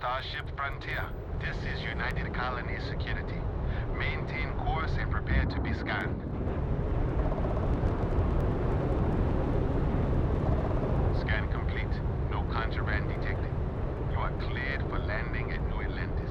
Starship Frontier. This is United Colonies Security. Maintain course and prepare to be scanned. Scan complete. No contraband detected. You are cleared for landing at New Atlantis.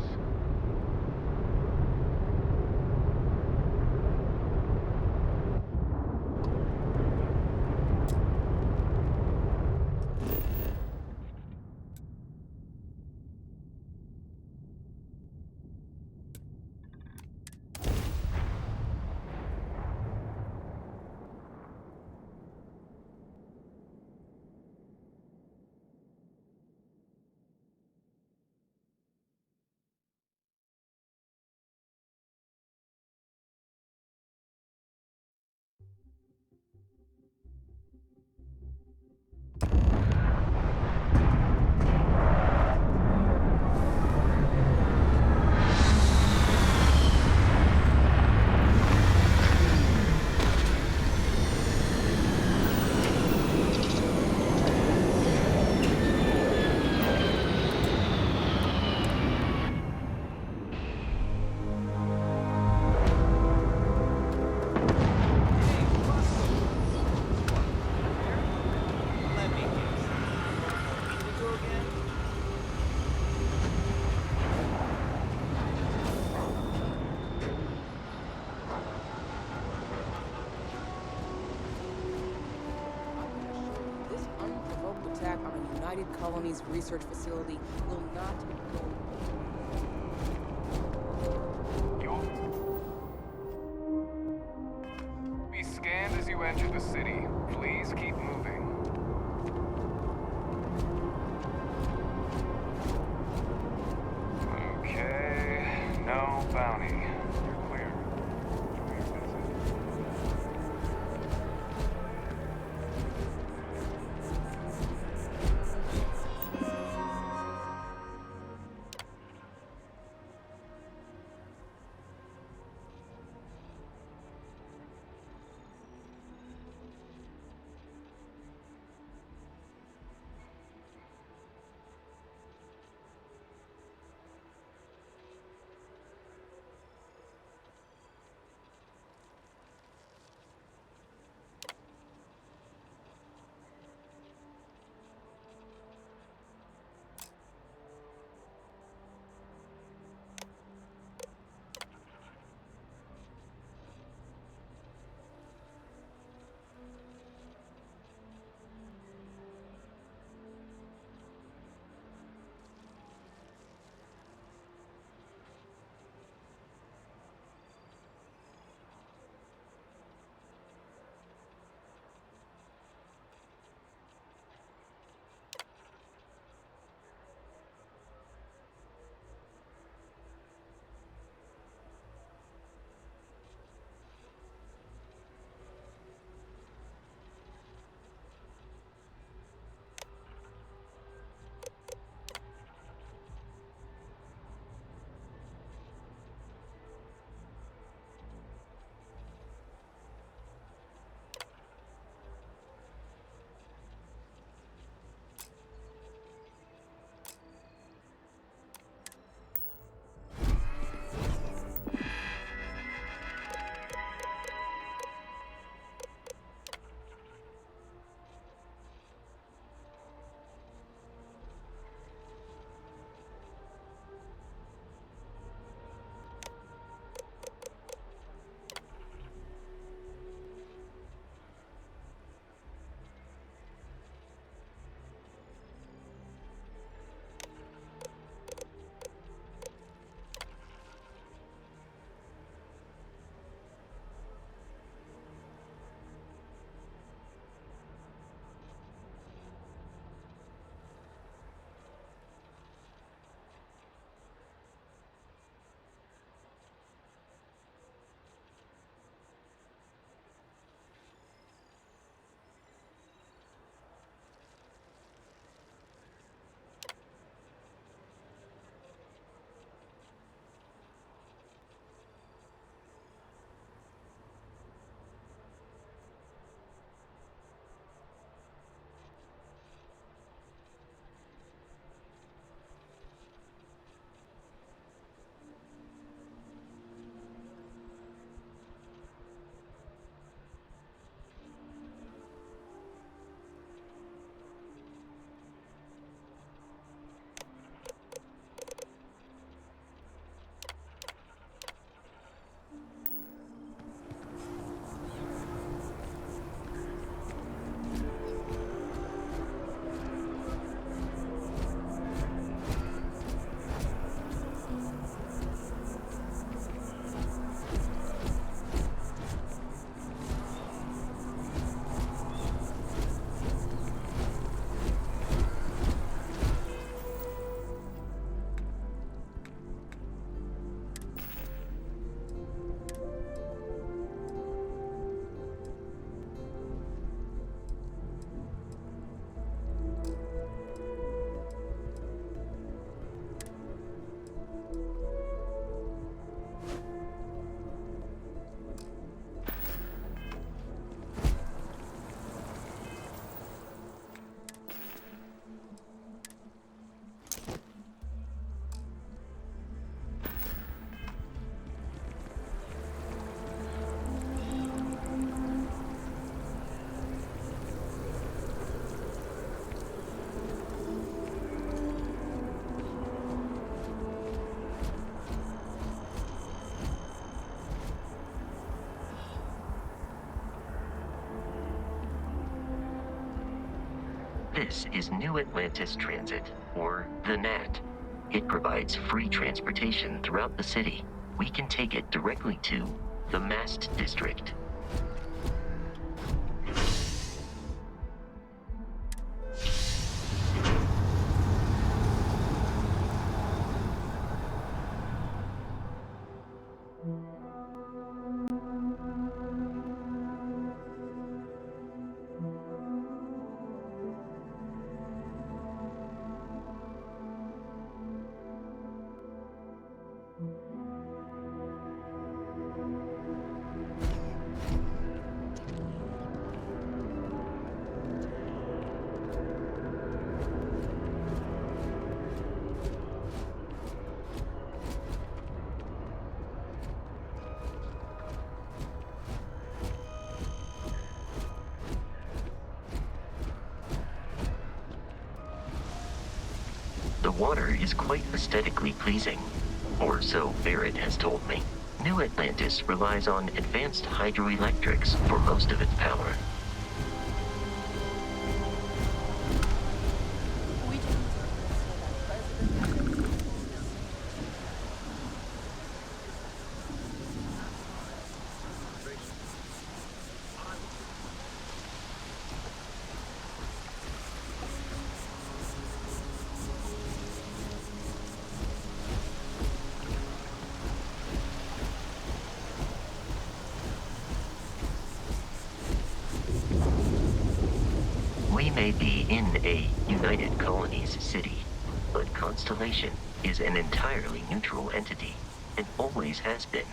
Attack on a United Colonies research facility will not go. You'll be scanned as you enter the city. Please keep moving. Okay, no bounty. You're clear. Enjoy your visit. This is New Atlantis Transit, or the NAT. It provides free transportation throughout the city. We can take it directly to the Mast District. The water is quite aesthetically pleasing, or so Barrett has told me. New Atlantis relies on advanced hydroelectrics for most of its power. We may be in a United Colonies city, but Constellation is an entirely neutral entity, and always has been.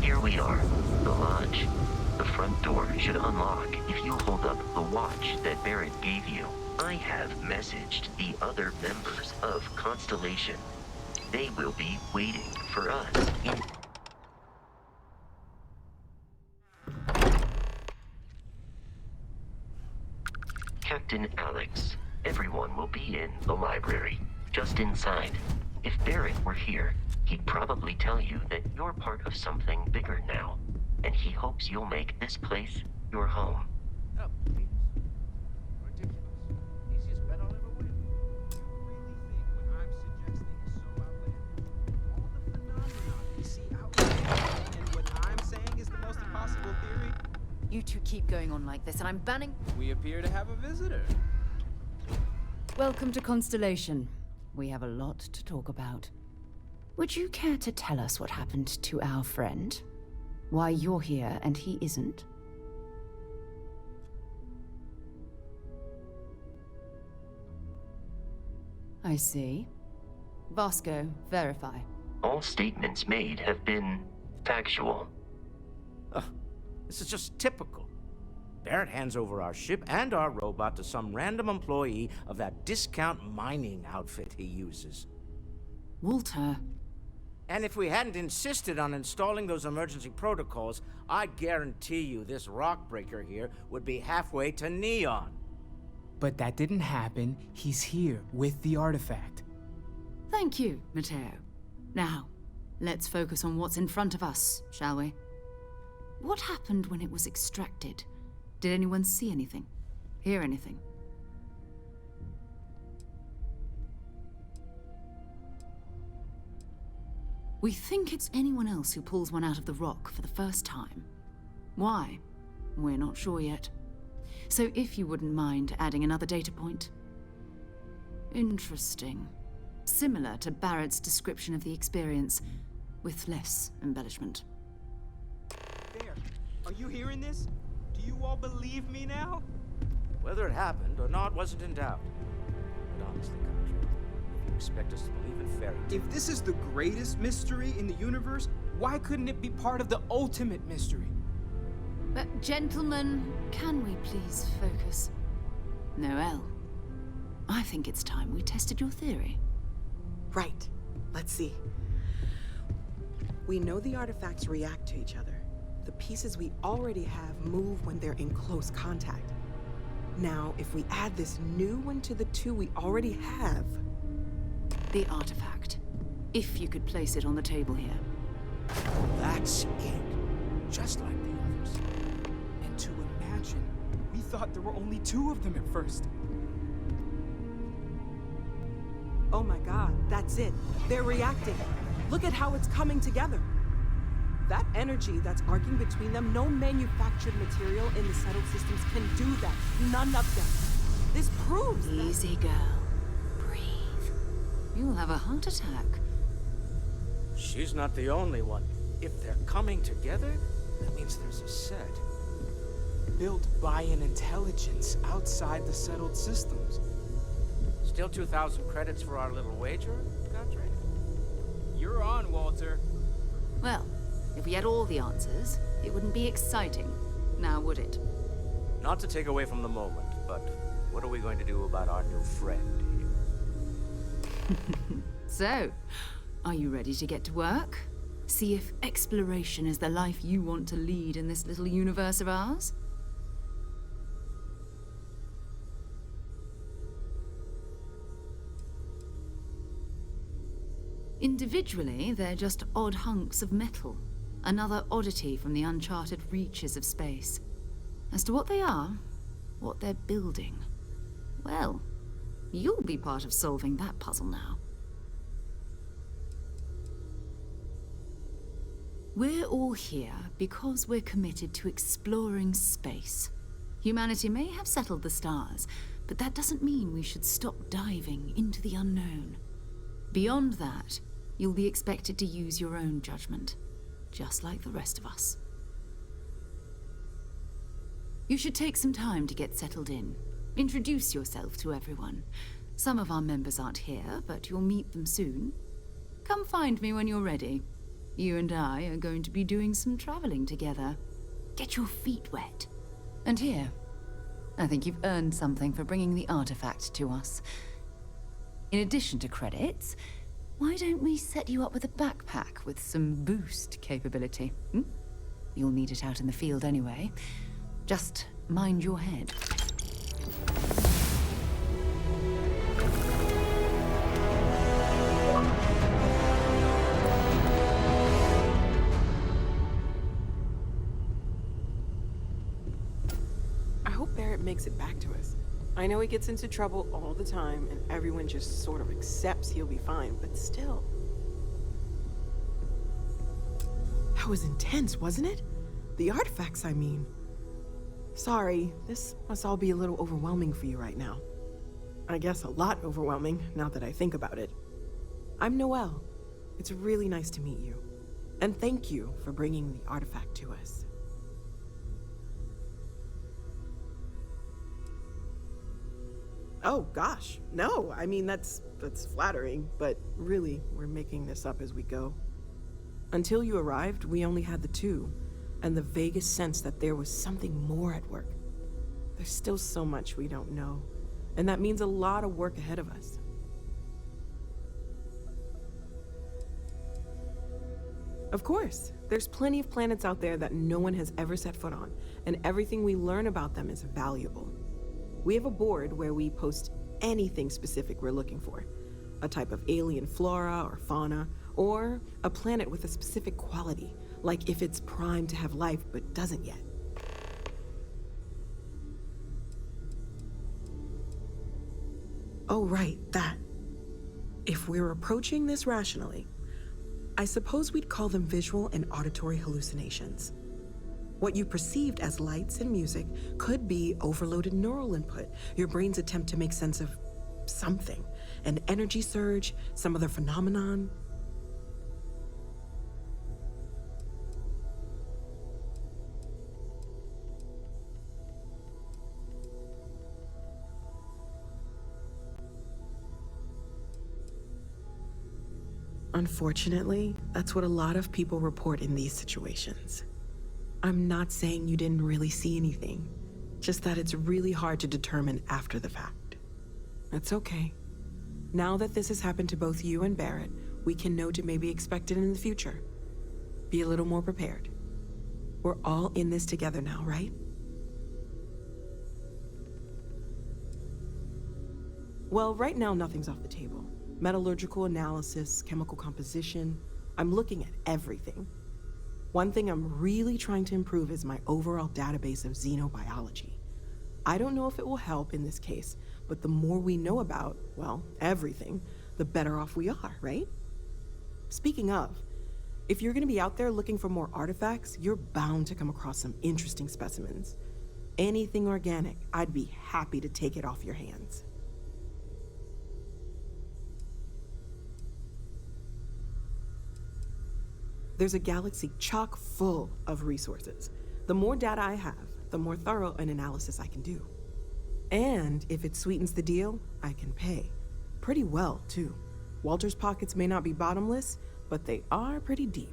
Here we are, the lodge. The front door should unlock if you hold up the watch that Barrett gave you. I have messaged the other members of Constellation. They will be waiting for us in... Captain Alex, everyone will be in the library, just inside. If Barrett were here, he'd probably tell you that you're part of something bigger now, and he hopes you'll make this place your home. Oh, please. Ridiculous. Easiest bet I'll ever win. You really think what I'm suggesting is so outlandish? All the phenomena we see out there, and what I'm saying is the most impossible theory? You two keep going on like this, and I'm banning. We appear to have a visitor. Welcome to Constellation. We have a lot to talk about. Would you care to tell us what happened to our friend? Why you're here and he isn't? I see. Vasco, verify. All statements made have been factual. This is just typical. Barrett hands over our ship and our robot to some random employee of that discount mining outfit he uses. Walter. And if we hadn't insisted on installing those emergency protocols, I guarantee you this rock breaker here would be halfway to Neon. But that didn't happen. He's here with the artifact. Thank you, Matteo. Now, let's focus on what's in front of us, shall we? What happened when it was extracted? Did anyone see anything? Hear anything? We think it's anyone else who pulls one out of the rock for the first time. Why? We're not sure yet. So if you wouldn't mind adding another data point. Interesting. Similar to Barrett's description of the experience, with less embellishment. There. Are you hearing this? Do you all believe me now? Whether it happened or not wasn't in doubt. But honestly, Country, if you expect us to believe in fairy tales... If this is the greatest mystery in the universe, why couldn't it be part of the ultimate mystery? But gentlemen, can we please focus? Noel, I think it's time we tested your theory. Right. Let's see. We know the artifacts react to each other. The pieces we already have move when they're in close contact. Now, if we add this new one to the two we already have... The artifact. If you could place it on the table here. That's it. Just like the others. And to imagine, we thought there were only 2 of them at first. Oh my god, that's it. They're reacting. Look at how it's coming together. That energy that's arcing between them, no manufactured material in the settled systems can do that. None of them. This proves that... Easy, girl. Breathe. You'll have a heart attack. She's not the only one. If they're coming together, that means there's a set. Built by an intelligence outside the settled systems. Still 2,000 credits for our little wager, Godric? You're on, Walter. Well, if we had all the answers, it wouldn't be exciting, now would it? Not to take away from the moment, but what are we going to do about our new friend here? So, are you ready to get to work? See if exploration is the life you want to lead in this little universe of ours? Individually, they're just odd hunks of metal. Another oddity from the uncharted reaches of space. As to what they are, what they're building, well, you'll be part of solving that puzzle now. We're all here because we're committed to exploring space. Humanity may have settled the stars, but that doesn't mean we should stop diving into the unknown. Beyond that, you'll be expected to use your own judgment, just like the rest of us. You should take some time to get settled in. Introduce yourself to everyone. Some of our members aren't here, but you'll meet them soon. Come find me when you're ready. You and I are going to be doing some traveling together. Get your feet wet. And here, I think you've earned something for bringing the artifact to us. In addition to credits, why don't we set you up with a backpack with some boost capability? You'll need it out in the field anyway. Just mind your head. I hope Barrett makes it back to us. I know he gets into trouble all the time, and everyone just sort of accepts he'll be fine, but still. That was intense, wasn't it? The artifacts, I mean. Sorry, this must all be a little overwhelming for you right now. I guess a lot overwhelming, now that I think about it. I'm Noelle. It's really nice to meet you. And thank you for bringing the artifact to us. Oh, gosh, no. I mean, that's flattering, but really, we're making this up as we go. Until you arrived, we only had the 2, and the vaguest sense that there was something more at work. There's still so much we don't know, and that means a lot of work ahead of us. Of course, there's plenty of planets out there that no one has ever set foot on, and everything we learn about them is valuable. We have a board where we post anything specific we're looking for. A type of alien flora or fauna, or a planet with a specific quality, like if it's primed to have life but doesn't yet. Oh, right, that. If we're approaching this rationally, I suppose we'd call them visual and auditory hallucinations. What you perceived as lights and music could be overloaded neural input, your brain's attempt to make sense of something, an energy surge, some other phenomenon. Unfortunately, that's what a lot of people report in these situations. I'm not saying you didn't really see anything, just that it's really hard to determine after the fact. It's okay. Now that this has happened to both you and Barrett, we can know to maybe expect it in the future. Be a little more prepared. We're all in this together now, right? Well, right now nothing's off the table. Metallurgical analysis, chemical composition. I'm looking at everything. One thing I'm really trying to improve is my overall database of xenobiology. I don't know if it will help in this case, but the more we know about, well, everything, the better off we are, right? Speaking of, if you're gonna be out there looking for more artifacts, you're bound to come across some interesting specimens. Anything organic, I'd be happy to take it off your hands. There's a galaxy chock full of resources. The more data I have, the more thorough an analysis I can do. And if it sweetens the deal, I can pay. Pretty well, too. Walter's pockets may not be bottomless, but they are pretty deep.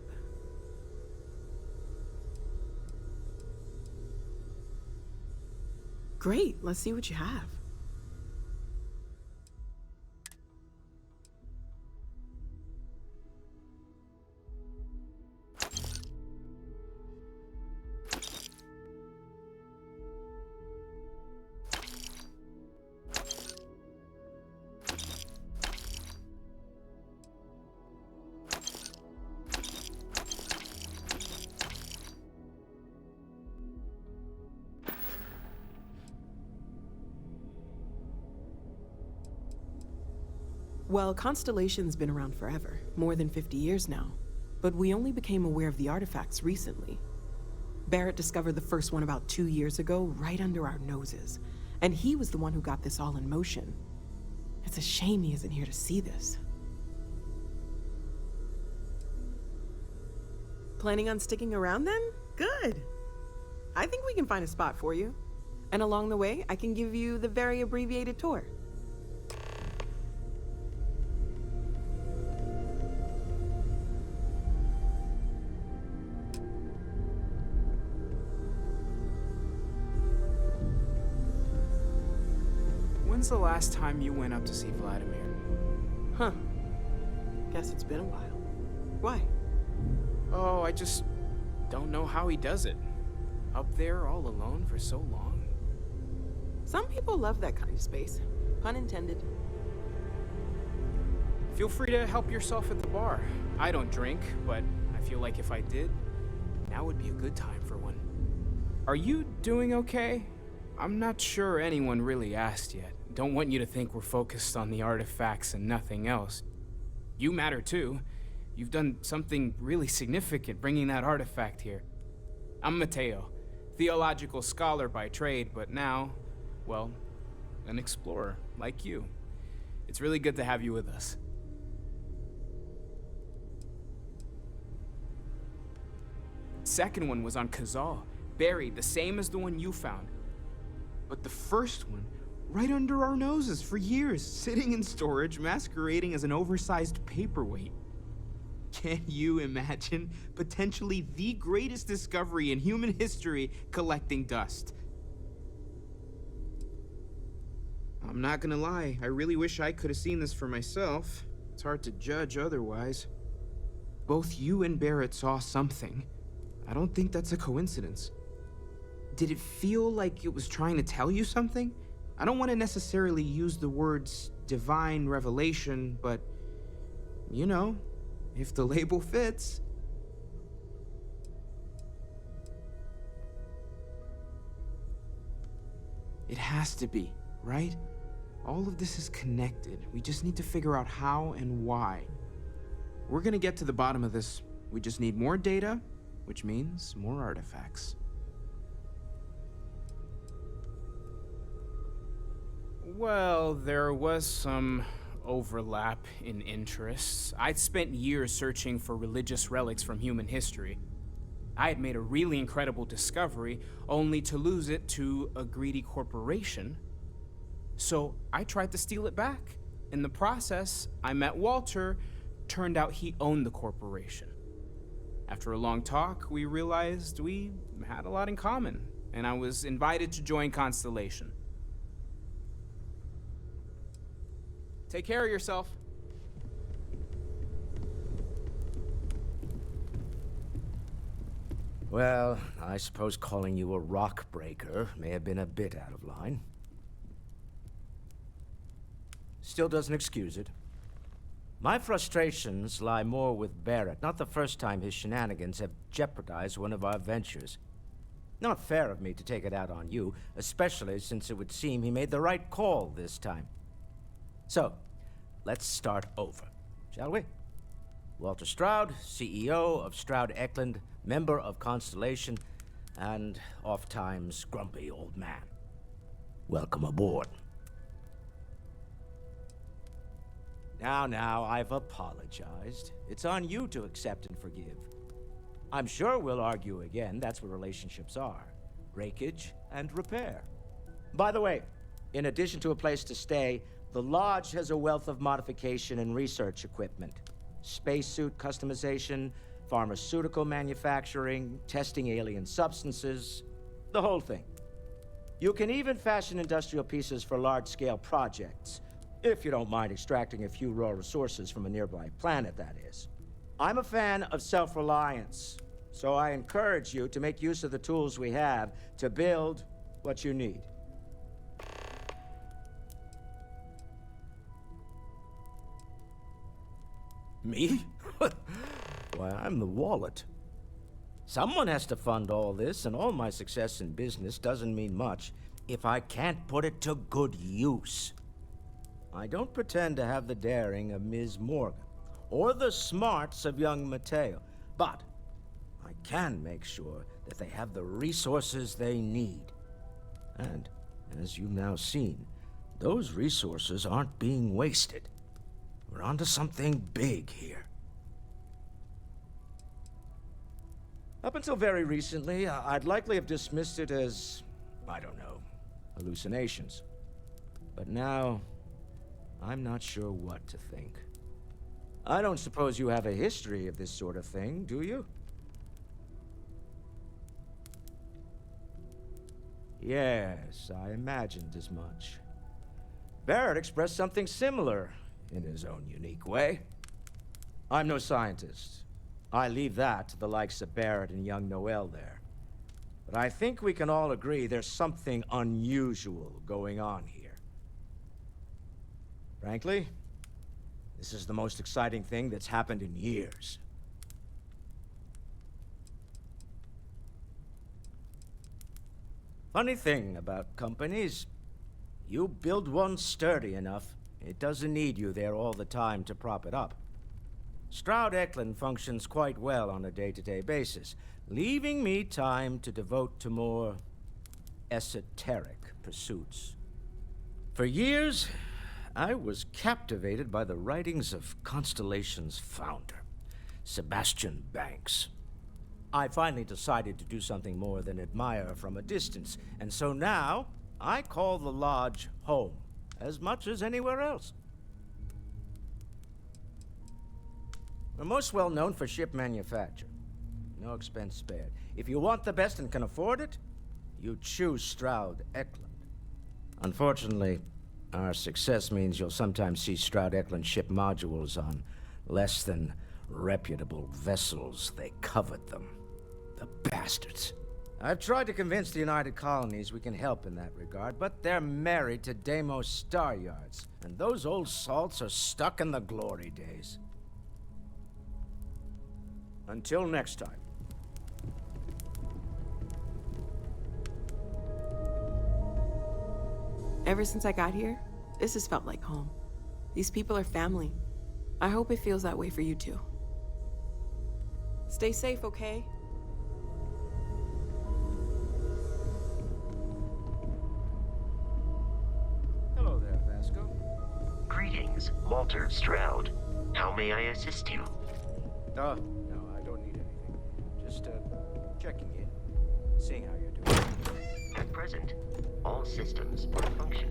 Great, let's see what you have. Well, Constellation's been around forever, more than 50 years now. But we only became aware of the artifacts recently. Barrett discovered the first one about 2 years ago, right under our noses. And he was the one who got this all in motion. It's a shame he isn't here to see this. Planning on sticking around then? Good. I think we can find a spot for you. And along the way, I can give you the very abbreviated tour. When's the last time you went up to see Vladimir? Huh. Guess it's been a while. Why? Oh, I just don't know how he does it. Up there all alone for so long. Some people love that kind of space. Pun intended. Feel free to help yourself at the bar. I don't drink, but I feel like if I did, now would be a good time for one. Are you doing okay? I'm not sure anyone really asked yet. Don't want you to think we're focused on the artifacts and nothing else. You matter too. You've done something really significant bringing that artifact here. I'm Mateo, theological scholar by trade, but now, well, an explorer like you. It's really good to have you with us. Second one was on Kazal, buried, the same as the one you found. But the first one, right under our noses for years, sitting in storage, masquerading as an oversized paperweight. Can you imagine potentially the greatest discovery in human history collecting dust? I'm not gonna lie, I really wish I could have seen this for myself. It's hard to judge otherwise. Both you and Barrett saw something. I don't think that's a coincidence. Did it feel like it was trying to tell you something? I don't want to necessarily use the words divine revelation, but, you know, if the label fits. It has to be, right? All of this is connected. We just need to figure out how and why. We're gonna get to the bottom of this. We just need more data, which means more artifacts. Well, there was some overlap in interests. I'd spent years searching for religious relics from human history. I had made a really incredible discovery, only to lose it to a greedy corporation. So I tried to steal it back. In the process, I met Walter. Turned out he owned the corporation. After a long talk, we realized we had a lot in common, and I was invited to join Constellation. Take care of yourself. Well, I suppose calling you a rock breaker may have been a bit out of line. Still doesn't excuse it. My frustrations lie more with Barrett, not the first time his shenanigans have jeopardized one of our ventures. Not fair of me to take it out on you, especially since it would seem he made the right call this time. So, let's start over, shall we? Walter Stroud, CEO of Stroud Eklund, member of Constellation, and oft-times grumpy old man. Welcome aboard. Now, I've apologized. It's on you to accept and forgive. I'm sure we'll argue again. That's what relationships are. Breakage and repair. By the way, in addition to a place to stay, the Lodge has a wealth of modification and research equipment. Spacesuit customization, pharmaceutical manufacturing, testing alien substances, the whole thing. You can even fashion industrial pieces for large-scale projects, if you don't mind extracting a few raw resources from a nearby planet, that is. I'm a fan of self-reliance, so I encourage you to make use of the tools we have to build what you need. Me? Why, I'm the wallet. Someone has to fund all this, and all my success in business doesn't mean much if I can't put it to good use. I don't pretend to have the daring of Ms. Morgan, or the smarts of young Mateo, but I can make sure that they have the resources they need. And, as you've now seen, those resources aren't being wasted. We're onto something big here. Up until very recently, I'd likely have dismissed it as, I don't know, hallucinations. But now, I'm not sure what to think. I don't suppose you have a history of this sort of thing, do you? Yes, I imagined as much. Barrett expressed something similar, in his own unique way. I'm no scientist. I leave that to the likes of Barrett and young Noel there. But I think we can all agree there's something unusual going on here. Frankly, this is the most exciting thing that's happened in years. Funny thing about companies, you build one sturdy enough, it doesn't need you there all the time to prop it up. Stroud Eklund functions quite well on a day-to-day basis, leaving me time to devote to more esoteric pursuits. For years, I was captivated by the writings of Constellation's founder, Sebastian Banks. I finally decided to do something more than admire from a distance, and so now I call the Lodge home, as much as anywhere else. We're most well known for ship manufacture. No expense spared. If you want the best and can afford it, you choose Stroud Eklund. Unfortunately, our success means you'll sometimes see Stroud Eklund ship modules on less than reputable vessels. They covet them. The bastards. I've tried to convince the United Colonies we can help in that regard, but they're married to Deimos Star Yards, and those old salts are stuck in the glory days. Until next time. Ever since I got here, this has felt like home. These people are family. I hope it feels that way for you too. Stay safe, okay? Hello there, Vasco. Greetings, Walter Stroud. How may I assist you? No, I don't need anything. Just, checking in, seeing how you're doing. At present, all systems function.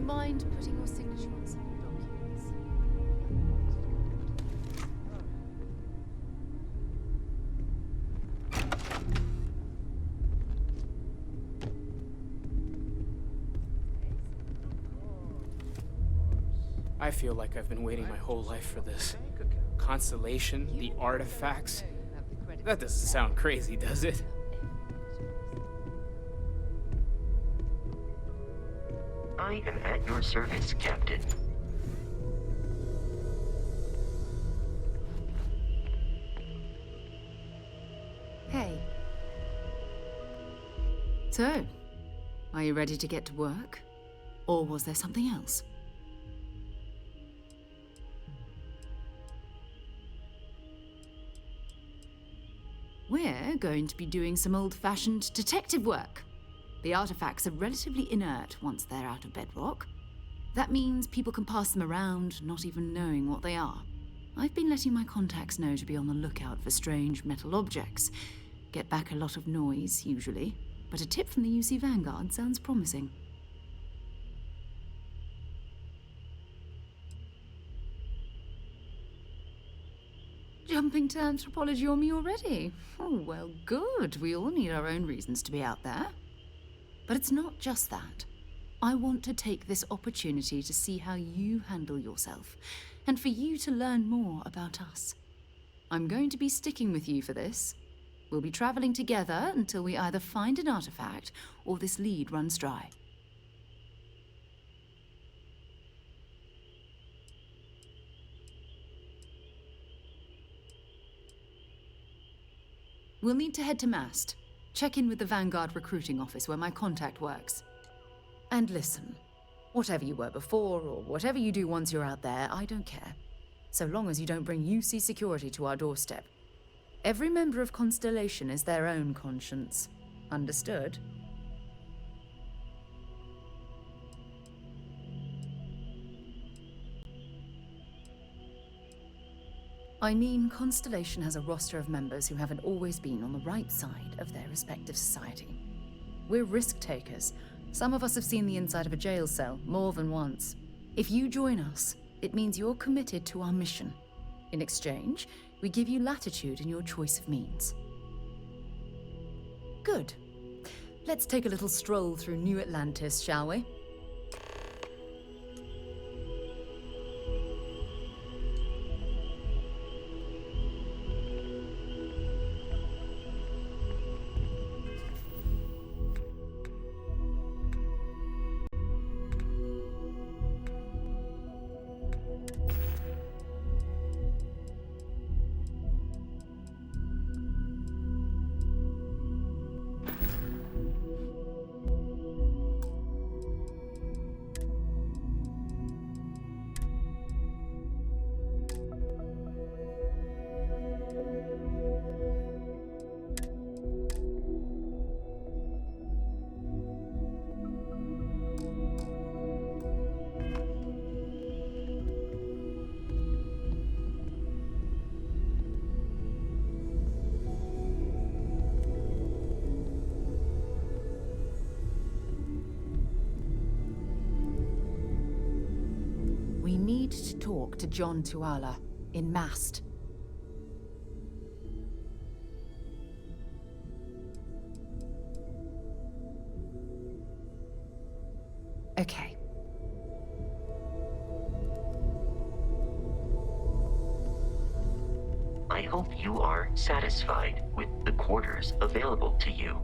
mind putting your signature on some documents? I feel like I've been waiting my whole life for this. Constellation, the artifacts. That doesn't sound crazy, does it? I am at your service, Captain. Hey. So, are you ready to get to work? Or was there something else? We're going to be doing some old-fashioned detective work. The artifacts are relatively inert once they're out of bedrock. That means people can pass them around, not even knowing what they are. I've been letting my contacts know to be on the lookout for strange metal objects. Get back a lot of noise, usually, but a tip from the UC Vanguard sounds promising. Jumping to anthropology on me already? Oh, well, good. We all need our own reasons to be out there. But it's not just that. I want to take this opportunity to see how you handle yourself, and for you to learn more about us. I'm going to be sticking with you for this. We'll be traveling together until we either find an artifact or this lead runs dry. We'll need to head to Mast. Check in with the Vanguard recruiting office where my contact works. And listen, whatever you were before or whatever you do once you're out there, I don't care. So long as you don't bring UC security to our doorstep. Every member of Constellation is their own conscience. Understood? I mean, Constellation has a roster of members who haven't always been on the right side of their respective society. We're risk-takers. Some of us have seen the inside of a jail cell more than once. If you join us, it means you're committed to our mission. In exchange, we give you latitude in your choice of means. Good. Let's take a little stroll through New Atlantis, shall we? We need to talk to John Tuala in Mast. Okay. I hope you are satisfied with the quarters available to you.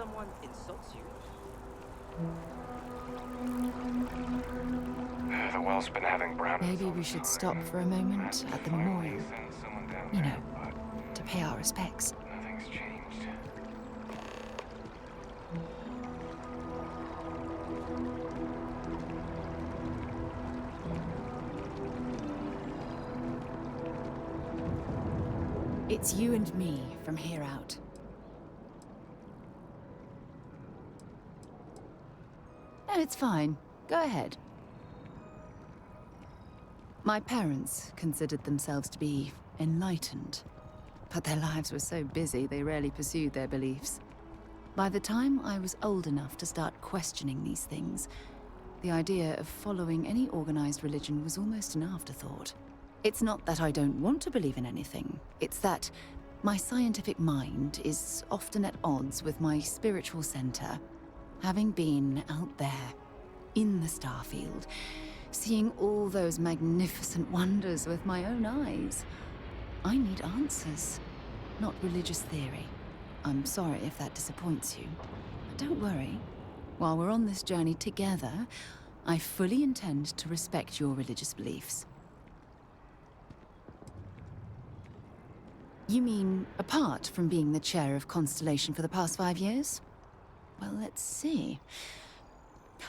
someone insults you. The well's been having brownings. Maybe we should stop for a moment at the memorial. You know, to pay our respects. Nothing's changed. It's you and me from here out. No, it's fine. Go ahead. My parents considered themselves to be enlightened, but their lives were so busy they rarely pursued their beliefs. By the time I was old enough to start questioning these things, the idea of following any organized religion was almost an afterthought. It's not that I don't want to believe in anything, it's that my scientific mind is often at odds with my spiritual center. Having been out there, in the Starfield, seeing all those magnificent wonders with my own eyes, I need answers, not religious theory. I'm sorry if that disappoints you, but don't worry. While we're on this journey together, I fully intend to respect your religious beliefs. You mean, apart from being the chair of Constellation for the past 5 years? Well, let's see.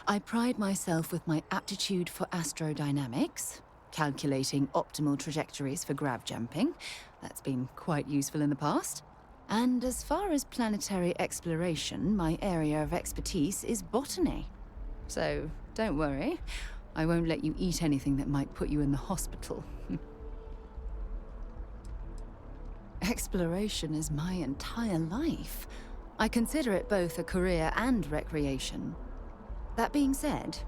I pride myself with my aptitude for astrodynamics, calculating optimal trajectories for grav jumping. That's been quite useful in the past. And as far as planetary exploration, my area of expertise is botany. So, don't worry. I won't let you eat anything that might put you in the hospital. Exploration is my entire life. I consider it both a career and recreation. That being said,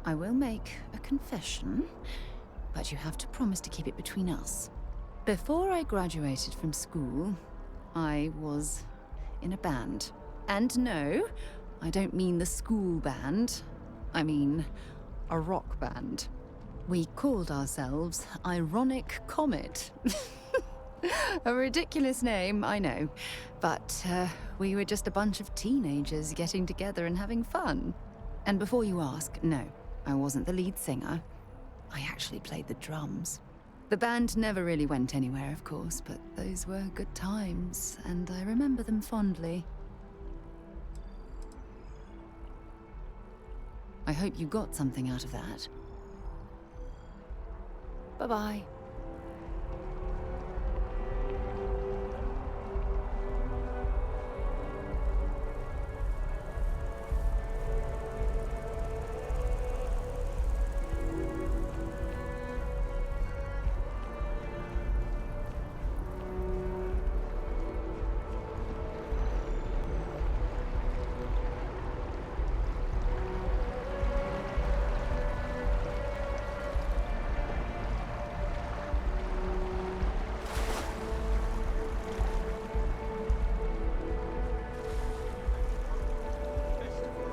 I will make a confession, but you have to promise to keep it between us. Before I graduated from school, I was in a band. And no, I don't mean the school band. I mean a rock band. We called ourselves Ironic Comet. A ridiculous name, I know. But we were just a bunch of teenagers getting together and having fun. And before you ask, no, I wasn't the lead singer. I actually played the drums. The band never really went anywhere, of course, but those were good times, and I remember them fondly. I hope you got something out of that. Bye-bye.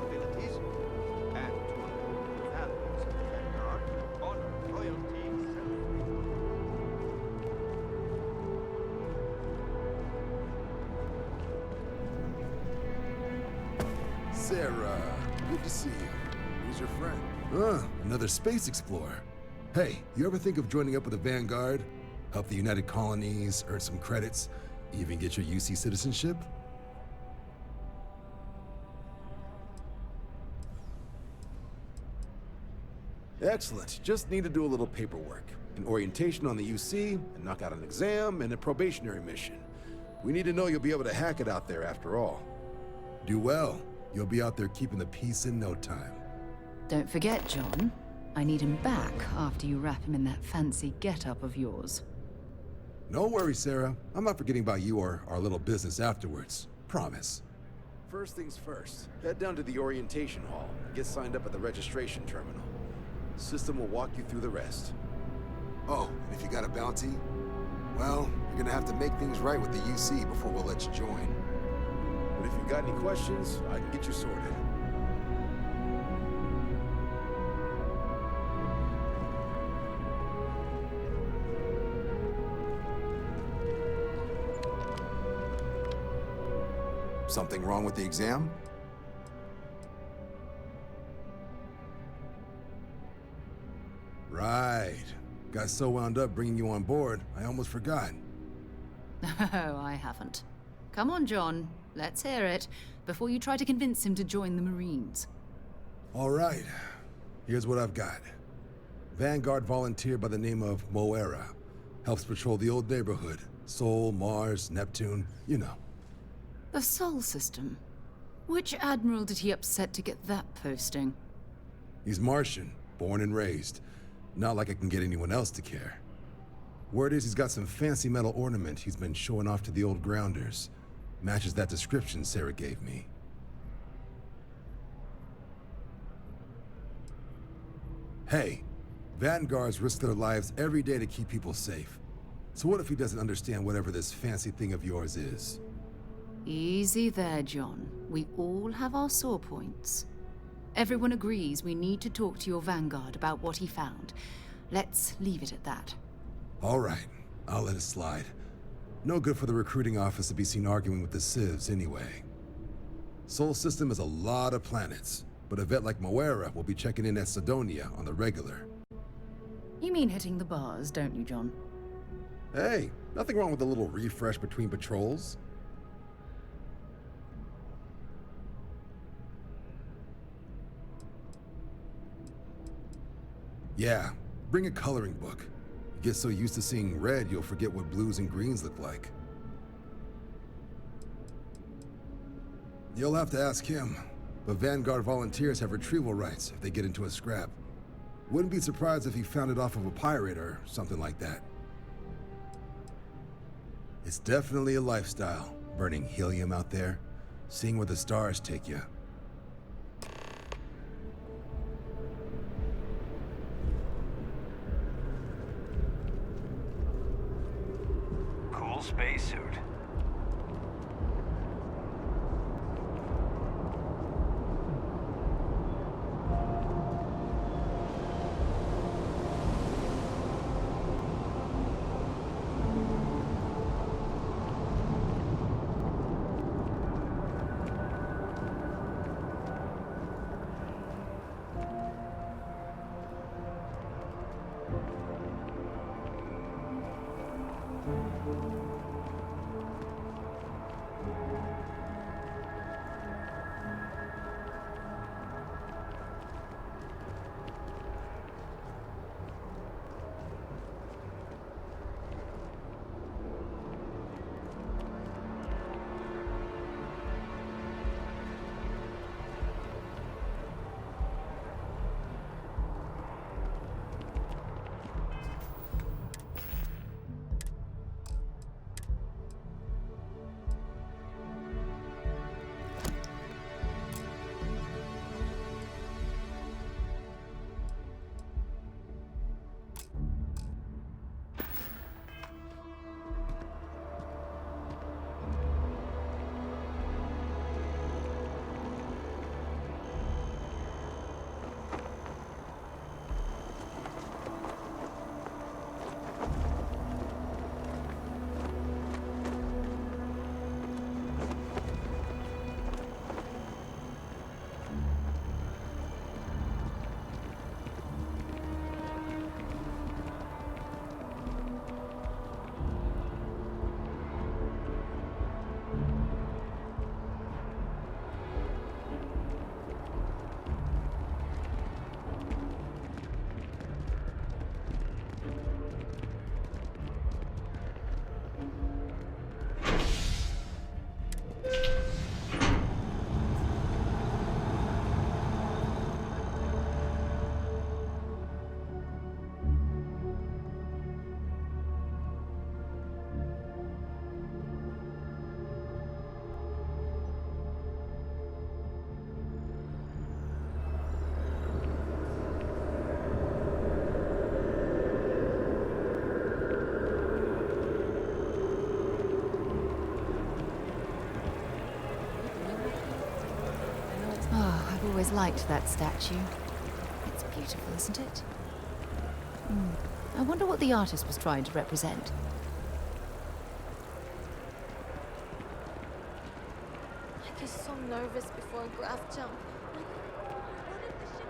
Abilities and the values of the Vanguard, honor, loyalty, Sarah, good to see you. Who's your friend? Another space explorer. Hey, you ever think of joining up with the Vanguard? Help the United Colonies, earn some credits, even get your UC citizenship? Excellent. Just need to do a little paperwork. An orientation on the UC, and knock out an exam, and a probationary mission. We need to know you'll be able to hack it out there after all. Do well. You'll be out there keeping the peace in no time. Don't forget, John. I need him back after you wrap him in that fancy get-up of yours. No worries, Sarah. I'm not forgetting about you or our little business afterwards. Promise. First things first, head down to the orientation hall and get signed up at the registration terminal. The system will walk you through the rest. Oh, and if you got a bounty, well, you're gonna have to make things right with the UC before we'll let you join. But if you've got any questions, I can get you sorted. Something wrong with the exam? Right. Got so wound up bringing you on board, I almost forgot. Oh, I haven't. Come on, John. Let's hear it, before you try to convince him to join the Marines. All right. Here's what I've got. Vanguard volunteer by the name of Moera. Helps patrol the old neighborhood. Sol, Mars, Neptune, you know. The Sol system? Which admiral did he upset to get that posting? He's Martian, born and raised. Not like I can get anyone else to care. Word is he's got some fancy metal ornament he's been showing off to the old grounders. Matches that description Sarah gave me. Hey, Vanguards risk their lives every day to keep people safe. So what if he doesn't understand whatever this fancy thing of yours is? Easy there, John. We all have our sore points. Everyone agrees we need to talk to your Vanguard about what he found. Let's leave it at that. All right, I'll let it slide. No good for the recruiting office to be seen arguing with the civs anyway. Sol system is a lot of planets, but a vet like Moera will be checking in at Sidonia on the regular. You mean hitting the bars, don't you, John? Hey, nothing wrong with a little refresh between patrols. Yeah, bring a coloring book. You get so used to seeing red, you'll forget what blues and greens look like. You'll have to ask him, but Vanguard volunteers have retrieval rights if they get into a scrap. Wouldn't be surprised if he found it off of a pirate or something like that. It's definitely a lifestyle, burning helium out there, seeing where the stars take you. Cool spacesuit. I've always liked that statue. It's beautiful, isn't it? I wonder what the artist was trying to represent. He's so nervous before a graph jump. What if the ship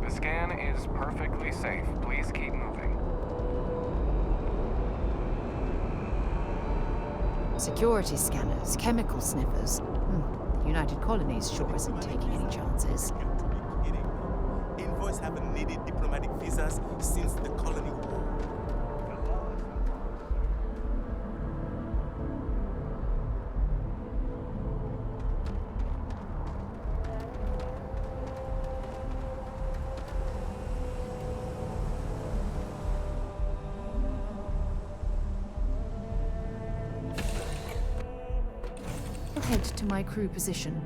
The scan is perfectly safe. Please keep moving. Security scanners, chemical sniffers. The United Colonies sure isn't taking any chances. Envoys haven't needed diplomatic visas since the colony war. Head to my crew position.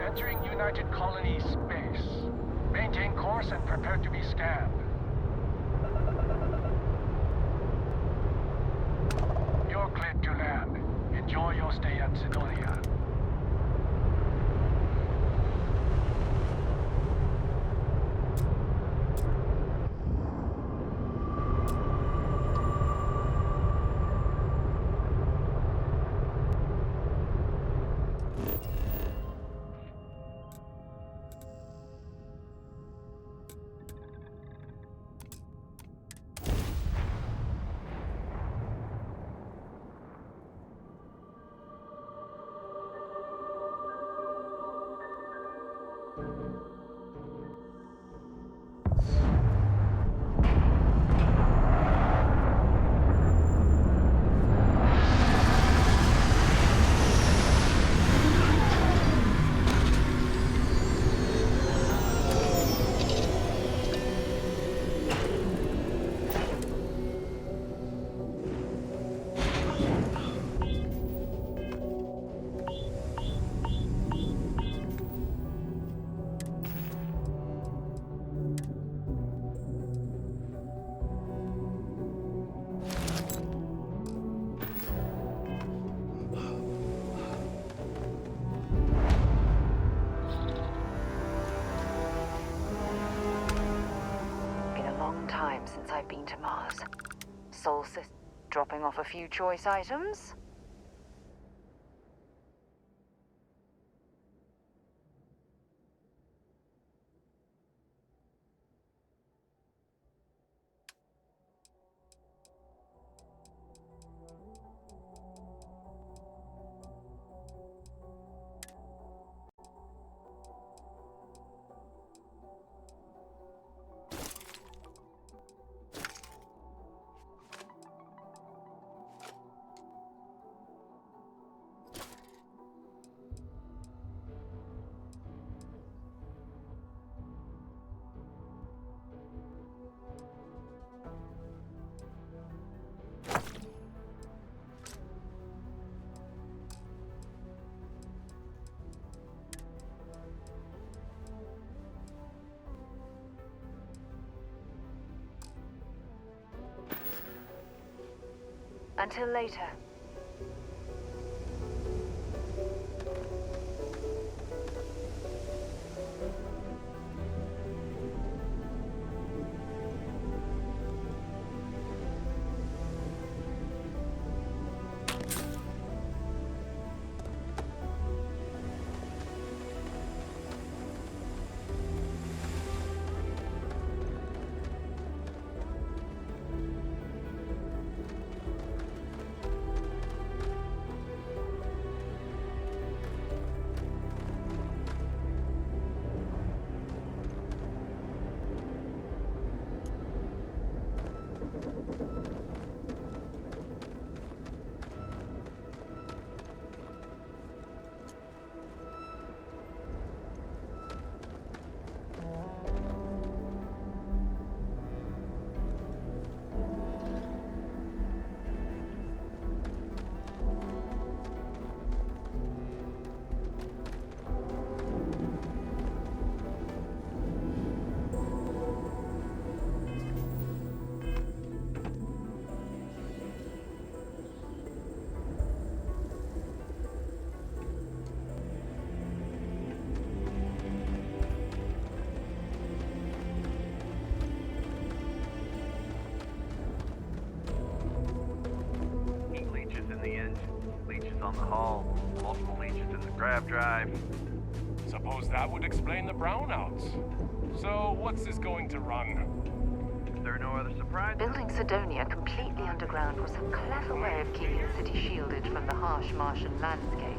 Entering United Colonies space. Maintain course and prepare to be scanned. You're cleared to land. Enjoy your stay at Sidonia. since I've been to Mars. Solstice dropping off a few choice items. Until later. On the hull, multiple leeches in the grav drive. Suppose that would explain the brownouts. So, what's this going to run? Is there no other surprise? Building Sidonia completely underground was a clever way of keeping the city shielded from the harsh Martian landscape.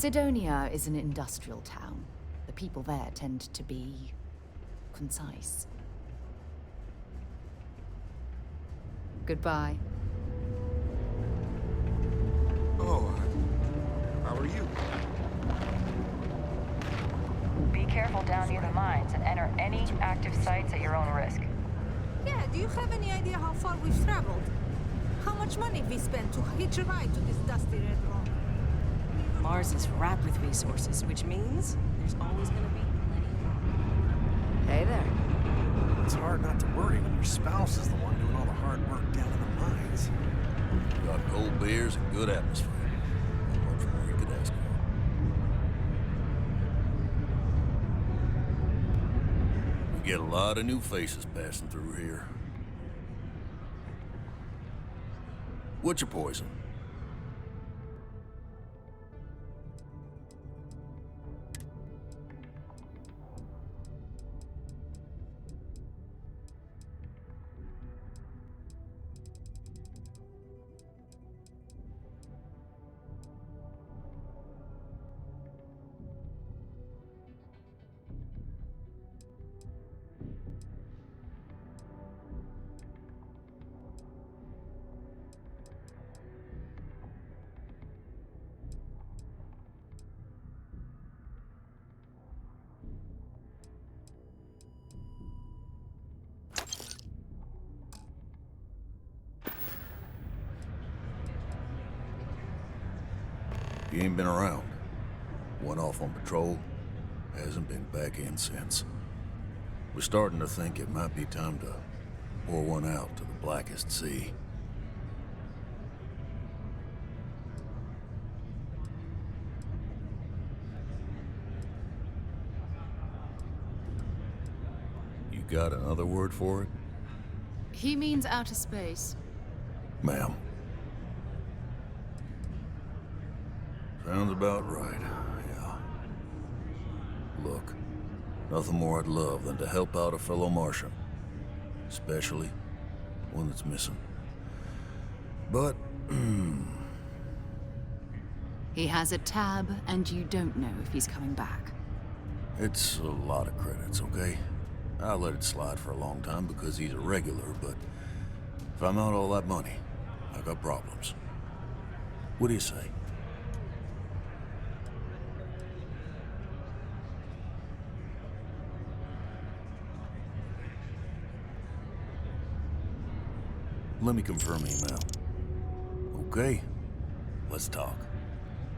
Sidonia is an industrial town. The people there tend to be concise. Goodbye. Oh, how are you? Be careful down near the mines and enter any active sites at your own risk. Yeah, do you have any idea how far we've traveled? How much money we spent to hitch a ride to this dusty red rock? Mars is wrapped with resources, which means there's always gonna be plenty. Hey there. It's hard not to worry when your spouse is the one doing all the hard work down in the mines. Got cold beers and good atmosphere. Not much more you could ask for. We get a lot of new faces passing through here. What's your poison? ain't been around. Went off on patrol. Hasn't been back in since. We're starting to think it might be time to pour one out to the blackest sea. You got another word for it? He means outer space. Ma'am. Sounds about right, yeah. Look, nothing more I'd love than to help out a fellow Martian. Especially one that's missing. But, He has a tab, and you don't know if he's coming back. it's a lot of credits, okay? I let it slide for a long time because he's a regular, but if I'm out all that money, I got problems. What do you say? Let me confirm email. Okay, let's talk.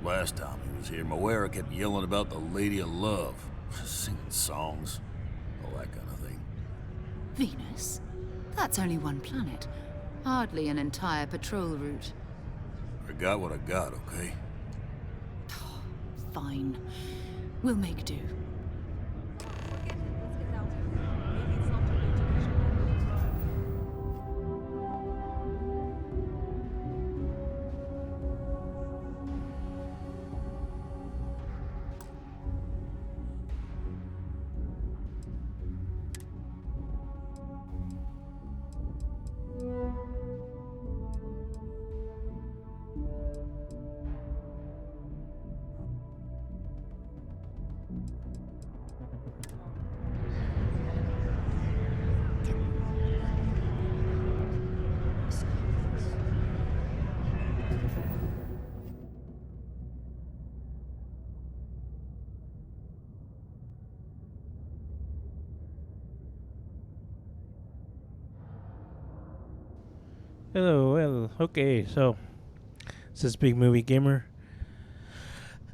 Last time he was here, Moera kept yelling about the Lady of Love, singing songs, all that kind of thing. Venus? That's only one planet. Hardly an entire patrol route. I got what I got, okay? Fine. We'll make do. Hello, well, okay, so this is Big Movie Gamer.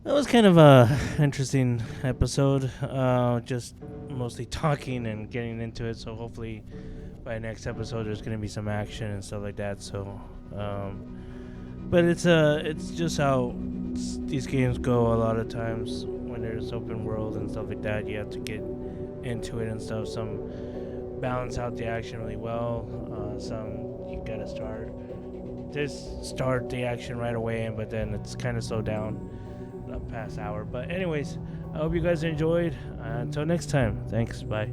That was kind of a interesting episode, just mostly talking and getting into it, so hopefully by next episode there's going to be some action and stuff like that, so, but it's just how these games go a lot of times when there's open world and stuff like that, you have to get into it and stuff. Some balance out the action really well, some you gotta start the action right away, but then it's kind of slowed down past hour. But anyways, I hope you guys enjoyed. Until next time, thanks, bye.